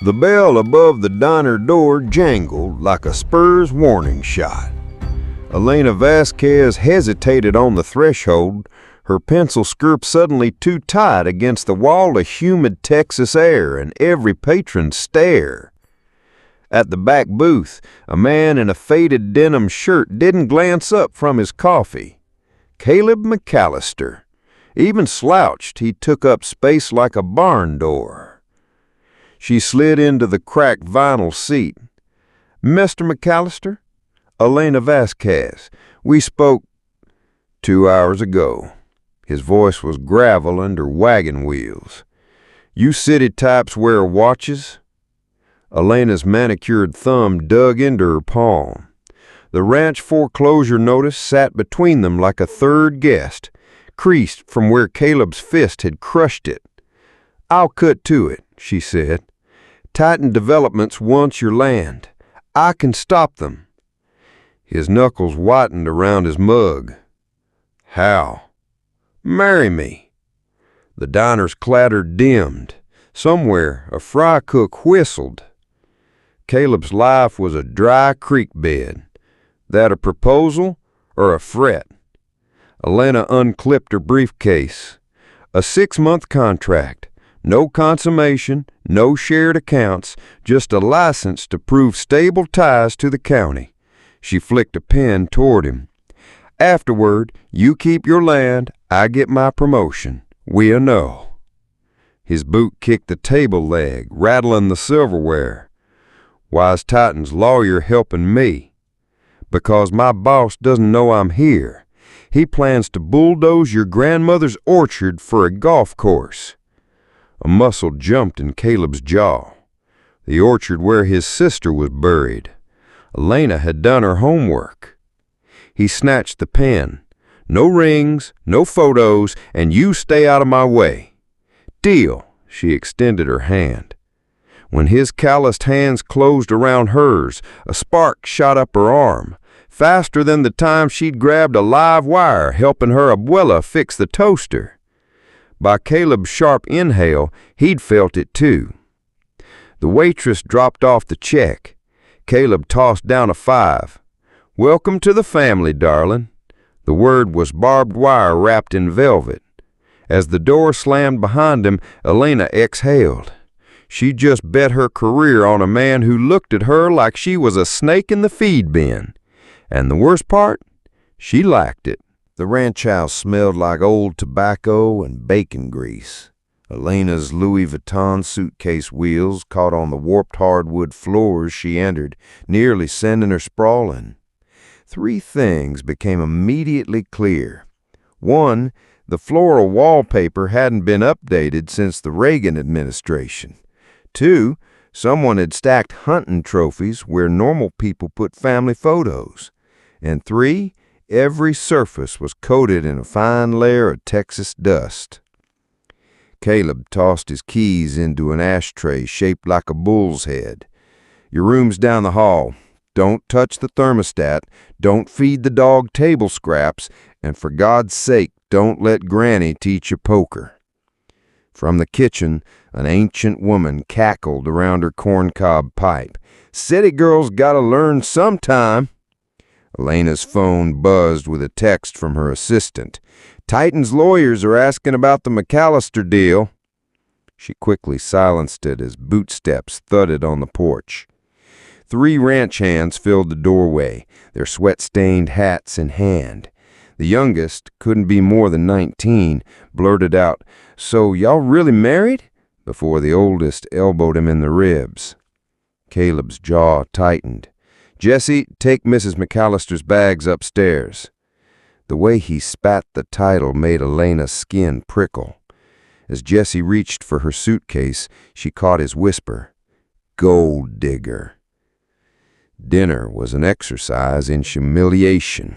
The bell above the diner door jangled like a Spurs warning shot. Elena Vasquez hesitated on the threshold, her pencil script suddenly too tight against the wall of humid Texas air and every patron's stare. At the back booth, a man in a faded denim shirt didn't glance up from his coffee. Caleb McAllister. Even slouched, he took up space like a barn door. She slid into the cracked vinyl seat. "Mr. McAllister? Elena Vasquez. We spoke 2 hours ago." His voice was gravel under wagon wheels. "You city types wear watches?" Elena's manicured thumb dug into her palm. The ranch foreclosure notice sat between them like a third guest, creased from where Caleb's fist had crushed it. "I'll cut to it," she said. "Titan Developments wants your land. I can stop them." His knuckles whitened around his mug. "How?" "Marry me." The diner's clatter dimmed. Somewhere a fry cook whistled. Caleb's life was a dry creek bed. That a proposal or a fret? Elena unclipped her briefcase. A 6-month contract. No consummation, no shared accounts, just a license to prove stable ties to the county. She flicked a pen toward him. "Afterward, you keep your land, I get my promotion. We a know." His boot kicked the table leg, rattling the silverware. "Why's Titan's lawyer helping me?" "Because my boss doesn't know I'm here. He plans to bulldoze your grandmother's orchard for a golf course." A muscle jumped in Caleb's jaw. The orchard where his sister was buried. Elena had done her homework. He snatched the pen. "No rings, no photos, and you stay out of my way." "Deal." She extended her hand. When his calloused hands closed around hers, a spark shot up her arm, faster than the time she'd grabbed a live wire helping her abuela fix the toaster. By Caleb's sharp inhale, he'd felt it too. The waitress dropped off the check. Caleb tossed down a 5. "Welcome to the family, darling." The word was barbed wire wrapped in velvet. As the door slammed behind him, Elena exhaled. She just bet her career on a man who looked at her like she was a snake in the feed bin. And the worst part? She liked it. The ranch house smelled like old tobacco and bacon grease. Elena's Louis Vuitton suitcase wheels caught on the warped hardwood floors she entered, nearly sending her sprawling. 3 things became immediately clear. 1, the floral wallpaper hadn't been updated since the Reagan administration. 2, someone had stacked hunting trophies where normal people put family photos. And 3, every surface was coated in a fine layer of Texas dust. Caleb tossed his keys into an ashtray shaped like a bull's head. "Your room's down the hall. Don't touch the thermostat. Don't feed the dog table scraps. And for God's sake, don't let Granny teach you poker." From the kitchen, an ancient woman cackled around her corncob pipe. "City girls gotta learn sometime." Elena's phone buzzed with a text from her assistant. "Titan's lawyers are asking about the McAllister deal." She quickly silenced it as boot steps thudded on the porch. 3 ranch hands filled the doorway, their sweat-stained hats in hand. The youngest, couldn't be more than 19, blurted out, "So y'all really married?" before the oldest elbowed him in the ribs. Caleb's jaw tightened. "Jesse, take Mrs. McAllister's bags upstairs." The way he spat the title made Elena's skin prickle. As Jesse reached for her suitcase, she caught his whisper, "Gold digger." Dinner was an exercise in humiliation.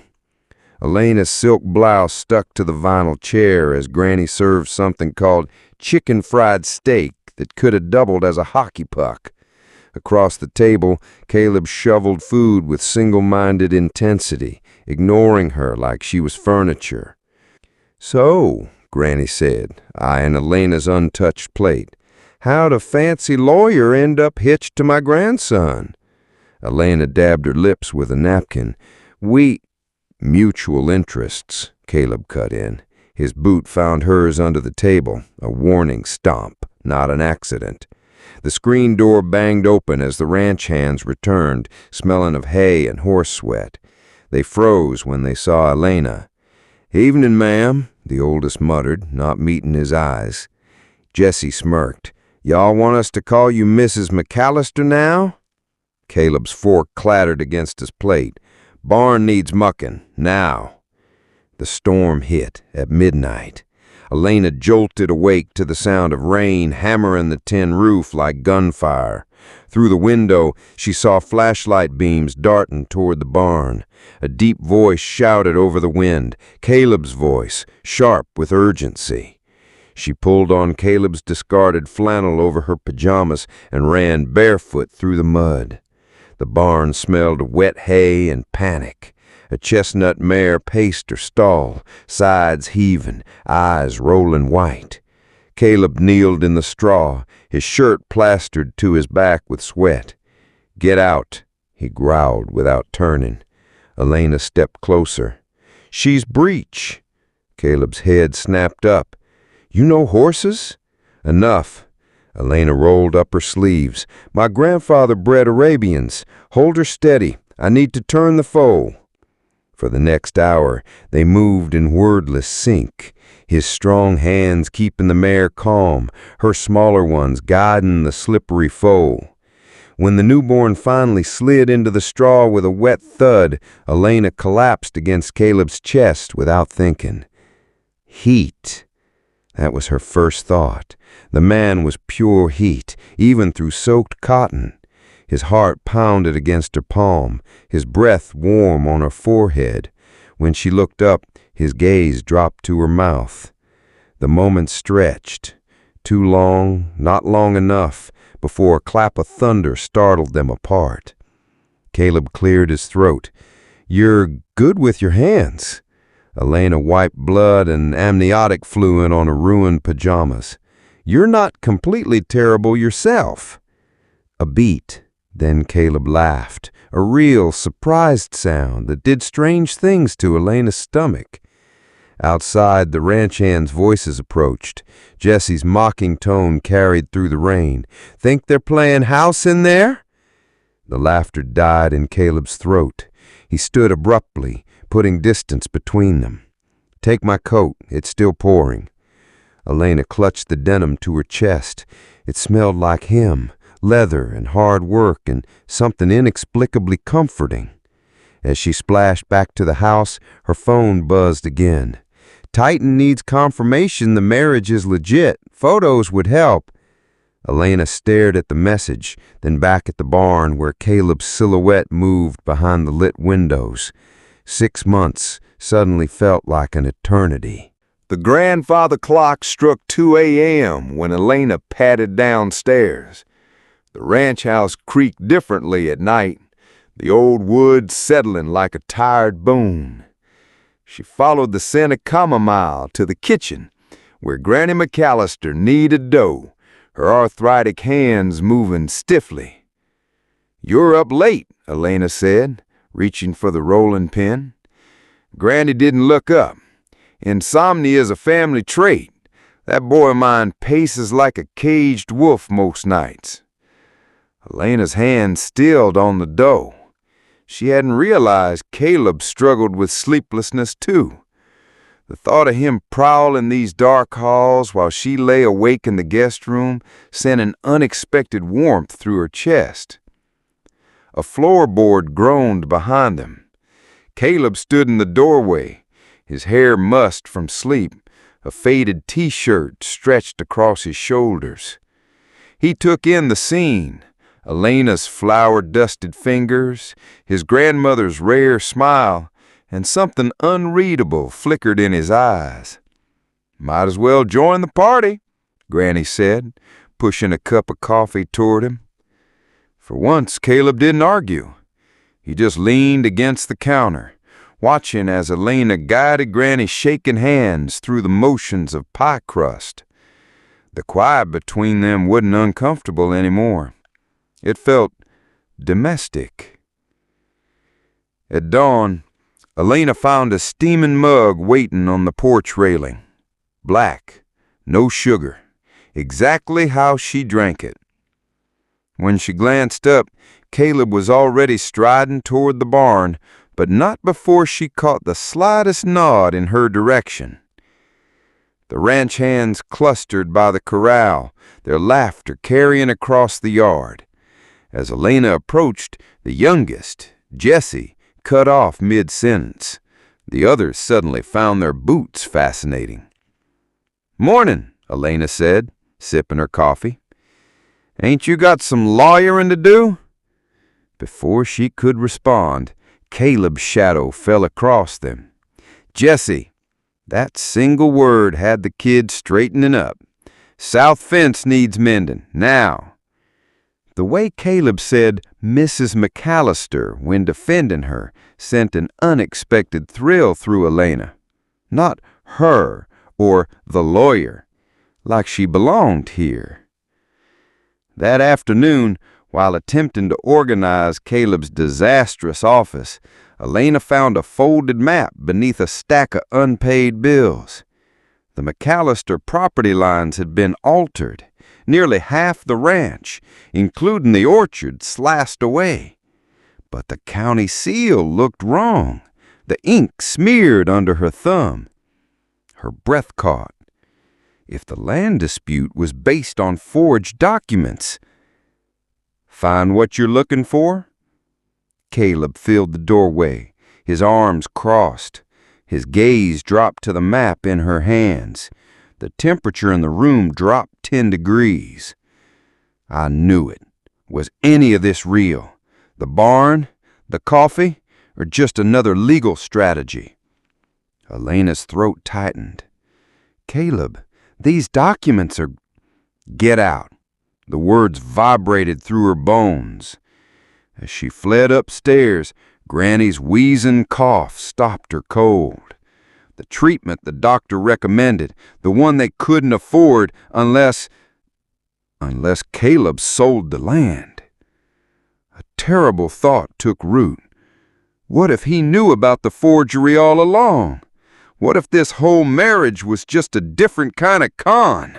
Elena's silk blouse stuck to the vinyl chair as Granny served something called chicken fried steak that could have doubled as a hockey puck. Across the table, Caleb shoveled food with single-minded intensity, ignoring her like she was furniture. "So," Granny said, eyeing Elena's untouched plate, How'd a fancy lawyer end up hitched to my grandson?" Elena dabbed her lips with a napkin. "Mutual interests," Caleb cut in. His boot found hers under the table, a warning stomp, not an accident. The screen door banged open as the ranch hands returned, smelling of hay and horse sweat. They froze when they saw Elena. "Evening, ma'am," the oldest muttered, not meeting his eyes. Jesse smirked. "Y'all want us to call you Mrs. McAllister now?" Caleb's fork clattered against his plate. "Barn needs mucking, now." The storm hit at midnight. Elena jolted awake to the sound of rain hammering the tin roof like gunfire. Through the window, she saw flashlight beams darting toward the barn. A deep voice shouted over the wind, Caleb's voice, sharp with urgency. She pulled on Caleb's discarded flannel over her pajamas and ran barefoot through the mud. The barn smelled of wet hay and panic. A chestnut mare paced her stall, sides heaving, eyes rolling white. Caleb kneeled in the straw, his shirt plastered to his back with sweat. "Get out," he growled without turning. Elena stepped closer. "She's breech." Caleb's head snapped up. "You know horses?" "Enough." Elena rolled up her sleeves. "My grandfather bred Arabians. Hold her steady. I need to turn the foal." For the next hour, they moved in wordless sync, his strong hands keeping the mare calm, her smaller ones guiding the slippery foal. When the newborn finally slid into the straw with a wet thud, Elena collapsed against Caleb's chest without thinking. Heat. That was her first thought. The man was pure heat, even through soaked cotton. His heart pounded against her palm, his breath warm on her forehead. When she looked up, his gaze dropped to her mouth. The moment stretched. Too long, not long enough, before a clap of thunder startled them apart. Caleb cleared his throat. "You're good with your hands." Elena wiped blood and amniotic fluid on her ruined pajamas. "You're not completely terrible yourself." A beat. Then Caleb laughed, a real, surprised sound that did strange things to Elena's stomach. Outside, the ranch hands' voices approached. Jesse's mocking tone carried through the rain. "Think they're playing house in there?" The laughter died in Caleb's throat. He stood abruptly, putting distance between them. "Take my coat. It's still pouring." Elena clutched the denim to her chest. It smelled like him. Leather and hard work and something inexplicably comforting. As she splashed back to the house, her phone buzzed again. "Titan needs confirmation the marriage is legit. Photos would help." Elena stared at the message, then back at the barn where Caleb's silhouette moved behind the lit windows. 6 months suddenly felt like an eternity. The grandfather clock struck 2 a.m. when Elena padded downstairs. The ranch house creaked differently at night, the old wood settling like a tired bone. She followed the scent of chamomile to the kitchen, where Granny McAllister kneaded dough, her arthritic hands moving stiffly. "You're up late," Elena said, reaching for the rolling pin. Granny didn't look up. "Insomnia is a family trait. That boy of mine paces like a caged wolf most nights." Elena's hand stilled on the dough. She hadn't realized Caleb struggled with sleeplessness too. The thought of him prowling these dark halls while she lay awake in the guest room sent an unexpected warmth through her chest. A floorboard groaned behind them. Caleb stood in the doorway, his hair mussed from sleep, a faded t-shirt stretched across his shoulders. He took in the scene. Elena's flour-dusted fingers, his grandmother's rare smile, and something unreadable flickered in his eyes. "Might as well join the party," Granny said, pushing a cup of coffee toward him. For once, Caleb didn't argue. He just leaned against the counter, watching as Elena guided Granny's shaking hands through the motions of pie crust. The quiet between them wasn't uncomfortable anymore. It felt domestic. At dawn, Elena found a steaming mug waiting on the porch railing. Black, no sugar, exactly how she drank it. When she glanced up, Caleb was already striding toward the barn, but not before she caught the slightest nod in her direction. The ranch hands clustered by the corral, their laughter carrying across the yard. As Elena approached, the youngest, Jesse, cut off mid-sentence. The others suddenly found their boots fascinating. "Morning," Elena said, sipping her coffee. "Ain't you got some lawyering to do?" Before she could respond, Caleb's shadow fell across them. "Jesse," that single word had the kid straightening up. "South fence needs mending, now." The way Caleb said Mrs. McAllister when defending her sent an unexpected thrill through Elena. Not her or the lawyer, like she belonged here. That afternoon, while attempting to organize Caleb's disastrous office, Elena found a folded map beneath a stack of unpaid bills. The McAllister property lines had been altered. Nearly half the ranch, including the orchard, sliced away. But the county seal looked wrong, the ink smeared under her thumb. Her breath caught. If the land dispute was based on forged documents. "Find what you're looking for?" Caleb filled the doorway, his arms crossed. His gaze dropped to the map in her hands. The temperature in the room dropped 10 degrees. "I knew it. Was any of this real? The barn? The coffee? Or just another legal strategy?" Elena's throat tightened. "Caleb, these documents are—" "Get out." The words vibrated through her bones. As she fled upstairs, Granny's wheezing cough stopped her cold. The treatment the doctor recommended, the one they couldn't afford unless Caleb sold the land. A terrible thought took root. What if he knew about the forgery all along? What if this whole marriage was just a different kind of con?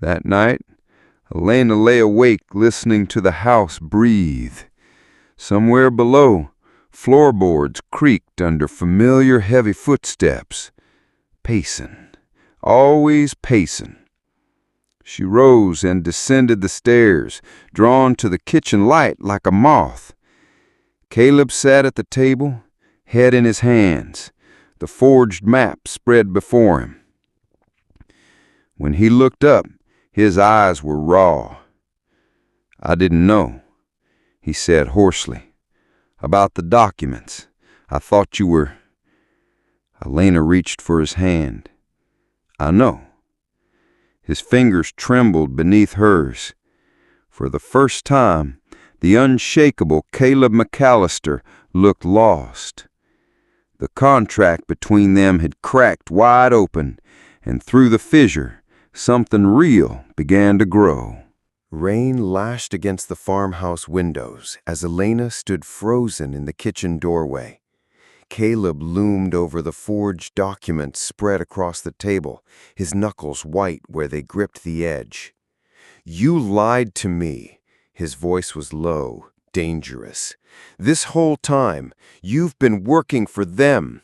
That night, Elena lay awake listening to the house breathe. Somewhere below, floorboards creaked under familiar heavy footsteps. Pacing, always pacing. She rose and descended the stairs, drawn to the kitchen light like a moth. Caleb sat at the table, head in his hands, the forged map spread before him. When he looked up, his eyes were raw. "I didn't know," he said hoarsely. "About the documents. I thought you were—" Elena reached for his hand. "I know." His fingers trembled beneath hers. For the first time, the unshakable Caleb McAllister looked lost. The contract between them had cracked wide open, and through the fissure, something real began to grow. Rain lashed against the farmhouse windows as Elena stood frozen in the kitchen doorway. Caleb loomed over the forged documents spread across the table, his knuckles white where they gripped the edge. "You lied to me." His voice was low, dangerous. "This whole time, you've been working for them."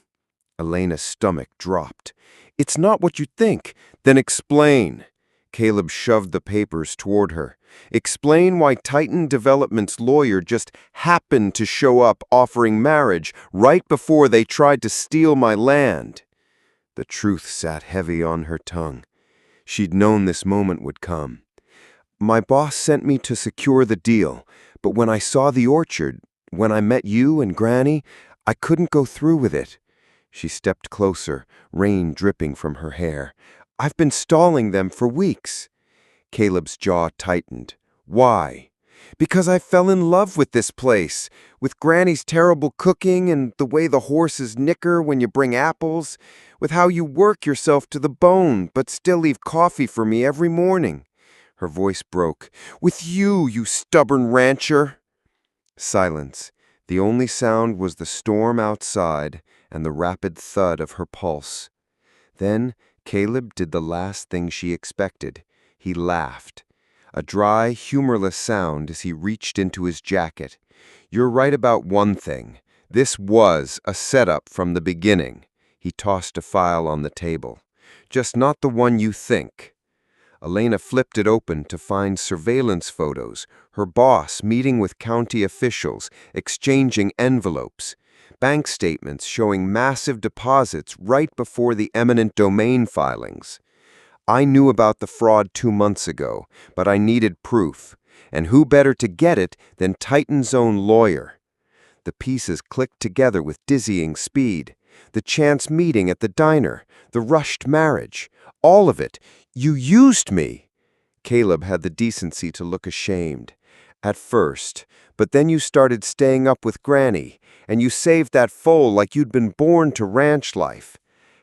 Elena's stomach dropped. "It's not what you think. Then explain." Caleb shoved the papers toward her. "Explain why Titan Development's lawyer just happened to show up offering marriage right before they tried to steal my land." The truth sat heavy on her tongue. She'd known this moment would come. "My boss sent me to secure the deal, but when I saw the orchard, when I met you and Granny, I couldn't go through with it." She stepped closer, rain dripping from her hair. "I've been stalling them for weeks." Caleb's jaw tightened. "Why?" Because I fell in love with this place, with Granny's terrible cooking and the way the horses nicker when you bring apples, with how you work yourself to the bone but still leave coffee for me every morning. Her voice broke. With you, you stubborn rancher. Silence. The only sound was the storm outside and the rapid thud of her pulse. Then Caleb did the last thing she expected. He laughed. A dry, humorless sound as he reached into his jacket. You're right about one thing. This was a setup from the beginning. He tossed a file on the table. Just not the one you think. Elena flipped it open to find surveillance photos, her boss meeting with county officials, exchanging envelopes, bank statements showing massive deposits right before the eminent domain filings. I knew about the fraud 2 months ago, but I needed proof, and who better to get it than Titan's own lawyer? The pieces clicked together with dizzying speed. The chance meeting at the diner, the rushed marriage, all of it. You used me. Caleb had the decency to look ashamed. At first, but then you started staying up with Granny, and you saved that foal like you'd been born to ranch life.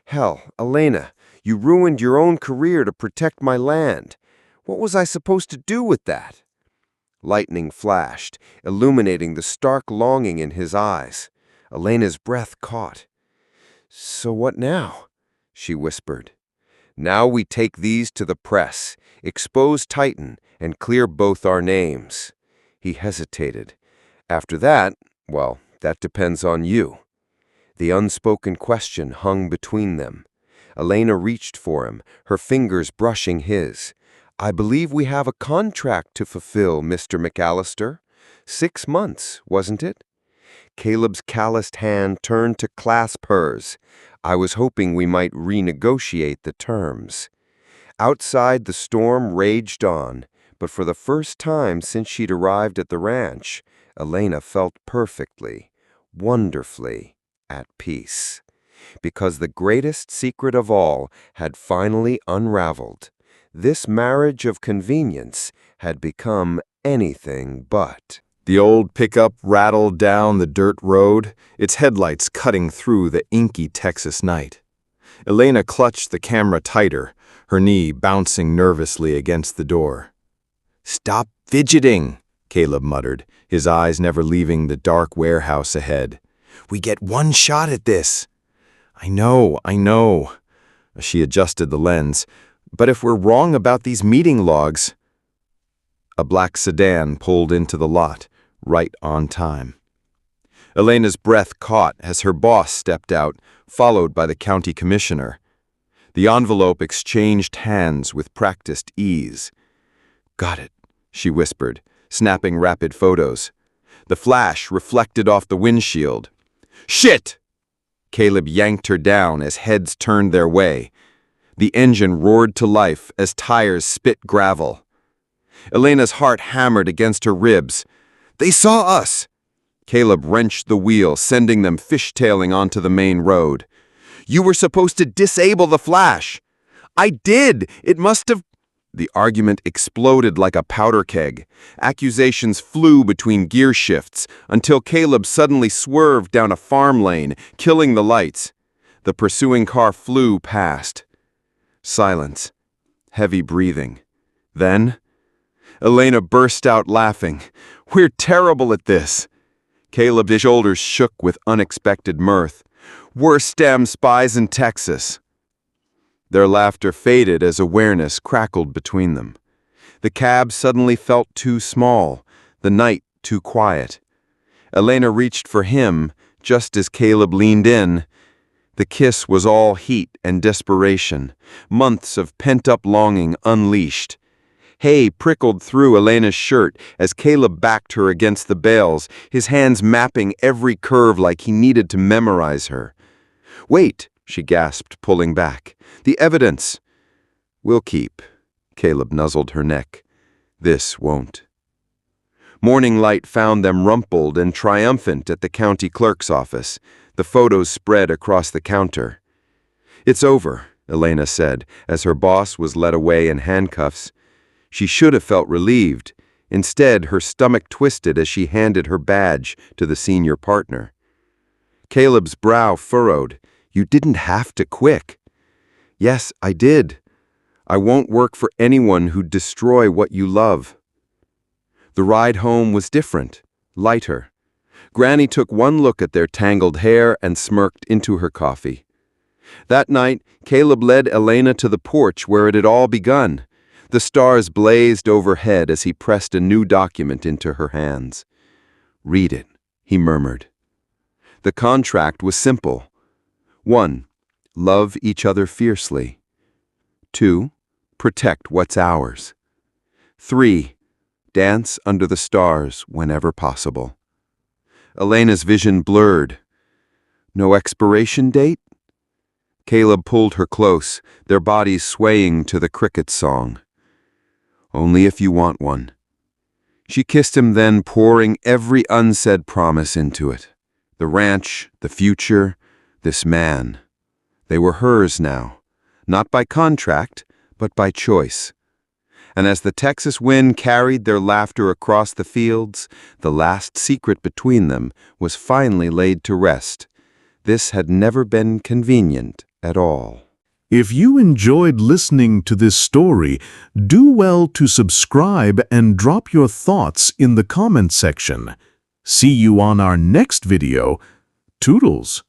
Hell, Elena, you ruined your own career to protect my land. What was I supposed to do with that? Lightning flashed, illuminating the stark longing in his eyes. Elena's breath caught. So what now? She whispered. Now we take these to the press, expose Titan, and clear both our names. He hesitated. After that, well, that depends on you. The unspoken question hung between them. Elena reached for him, her fingers brushing his. I believe we have a contract to fulfill, Mr. McAllister. 6 months, wasn't it? Caleb's calloused hand turned to clasp hers. I was hoping we might renegotiate the terms. Outside, the storm raged on, but for the first time since she'd arrived at the ranch, Elena felt perfectly, wonderfully at peace. Because the greatest secret of all had finally unraveled. This marriage of convenience had become anything but. The old pickup rattled down the dirt road, its headlights cutting through the inky Texas night. Elena clutched the camera tighter, her knee bouncing nervously against the door. "Stop fidgeting," Caleb muttered, his eyes never leaving the dark warehouse ahead. "We get one shot at this." I know. She adjusted the lens. But if we're wrong about these meeting logs... A black sedan pulled into the lot, right on time. Elena's breath caught as her boss stepped out, followed by the county commissioner. The envelope exchanged hands with practiced ease. "Got it," she whispered, snapping rapid photos. The flash reflected off the windshield. "Shit!" Caleb yanked her down as heads turned their way. The engine roared to life as tires spit gravel. Elena's heart hammered against her ribs. "They saw us!" Caleb wrenched the wheel, sending them fishtailing onto the main road. "You were supposed to disable the flash." "I did! It must have..." The argument exploded like a powder keg. Accusations flew between gear shifts until Caleb suddenly swerved down a farm lane, killing the lights. The pursuing car flew past. Silence. Heavy breathing. Then, Elena burst out laughing. "We're terrible at this." Caleb's shoulders shook with unexpected mirth. "Worst damn spies in Texas." Their laughter faded as awareness crackled between them. The cab suddenly felt too small, the night too quiet. Elena reached for him just as Caleb leaned in. The kiss was all heat and desperation, months of pent-up longing unleashed. Hay prickled through Elena's shirt as Caleb backed her against the bales, his hands mapping every curve like he needed to memorize her. "Wait," she gasped, pulling back. "The evidence." "We'll keep." Caleb nuzzled her neck. "This won't." Morning light found them rumpled and triumphant at the county clerk's office, the photos spread across the counter. "It's over," Elena said, as her boss was led away in handcuffs. She should have felt relieved. Instead, her stomach twisted as she handed her badge to the senior partner. Caleb's brow furrowed. "You didn't have to quit." "Yes, I did. I won't work for anyone who'd destroy what you love." The ride home was different, lighter. Granny took one look at their tangled hair and smirked into her coffee. That night, Caleb led Elena to the porch where it had all begun. The stars blazed overhead as he pressed a new document into her hands. "Read it," he murmured. The contract was simple. 1. Love each other fiercely. 2. Protect what's ours. 3. Dance under the stars whenever possible. Elena's vision blurred. No expiration date? Caleb pulled her close, their bodies swaying to the cricket song. "Only if you want one." She kissed him then, pouring every unsaid promise into it. The ranch, the future, this man. They were hers now, not by contract, but by choice. And as the Texas wind carried their laughter across the fields, the last secret between them was finally laid to rest. This had never been convenient at all. If you enjoyed listening to this story, do well to subscribe and drop your thoughts in the comment section. See you on our next video. Toodles!